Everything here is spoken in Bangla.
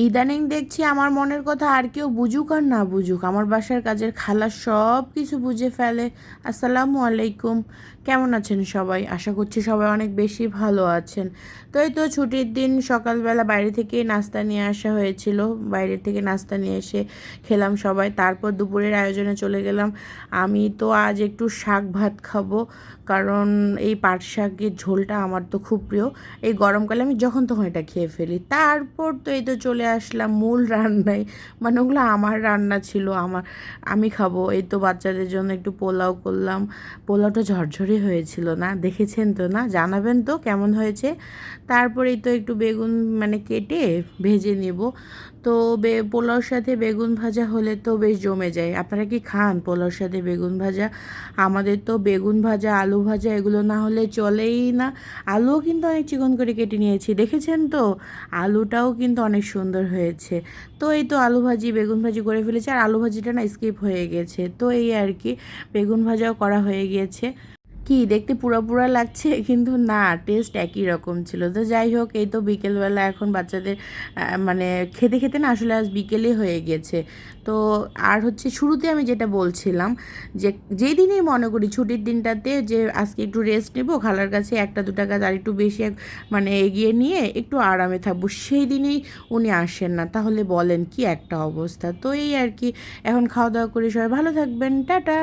ইদানিং দেখছি আমার মনের কথা আর কেউ বুঝুক আর না বুঝুক, আমার বাসার কাজের খালা সব কিছু বুঝে ফেলে। আসসালামু আলাইকুম, কেমন আছেন সবাই? আশা করছি সবাই অনেক বেশি ভালো আছেন। তো এই তো ছুটির দিন সকালবেলা বাইরে থেকে নাস্তা নিয়ে আসা হয়েছিল, বাইরে থেকে নাস্তা নিয়ে এসে খেলাম সবাই। তারপর দুপুরের আয়োজনে চলে গেলাম। আমি তো আজ একটু শাক ভাত খাবো, কারণ এই পাট শাকের ঝোলটা আমার তো খুব প্রিয়। এই গরমকালে আমি যখন তখন এটা খেয়ে ফেলি। তারপর তো এই তো চলে আসলাম মূল রান্নায়, মানে ওগুলো আমার রান্না ছিল, আমি খাবো। এই তো বাচ্চাদের জন্য একটু পোলাও করলাম। পোলাওটা ঝরঝরে হয়েছিল না? দেখেছেন তো না? জানাবেন তো কেমন হয়েছে। তারপরেই তো একটু বেগুন মানে কেটে ভেজে নেব। তো পোলাওর সাথে বেগুন ভাজা হলে তো বেশ জমে যায়। আপনারা কি খান পোলাওর সাথে বেগুন ভাজা? আমাদের তো বেগুন ভাজা, আলু ভাজা এগুলো না হলে চলেই না। আলুও কিন্তু অনেক চিকন করে কেটে নিয়েছি, দেখেছেন তো? আলুটাও কিন্তু অনেক সুন্দর হয়েছে। তো এই তো আলু ভাজি বেগুন ভাজি করে ফেলেছি, আর আলু ভাজিটা না স্কিপ হয়ে গেছে, তো এই আর কি। বেগুন ভাজাও করা হয়ে গিয়েছে। কি দেখতে পুরা পুরা লাগছে, কিন্তু না, টেস্ট একই রকম ছিল। তো যাই হোক, এই তো বিকেলবেলা এখন বাচ্চাদের মানে খেতে খেতে না আসলে আজ বিকেলই হয়ে গেছে। তো আর হচ্ছে শুরুতে আমি যেটা বলছিলাম, যে যেই দিনই মনে করি ছুটির দিনটাতে যে আজকে একটু রেস্ট নেবো, খালার কাছে একটা দুটা কাজ আর একটু বেশি মানে এগিয়ে নিয়ে একটু আরামে থাকবো, সেই দিনেই উনি আসেন না। তাহলে বলেন কি একটা অবস্থা। তো এই আর কি, এখন খাওয়া দাওয়া করে সবাই ভালো থাকবেন, টাটা।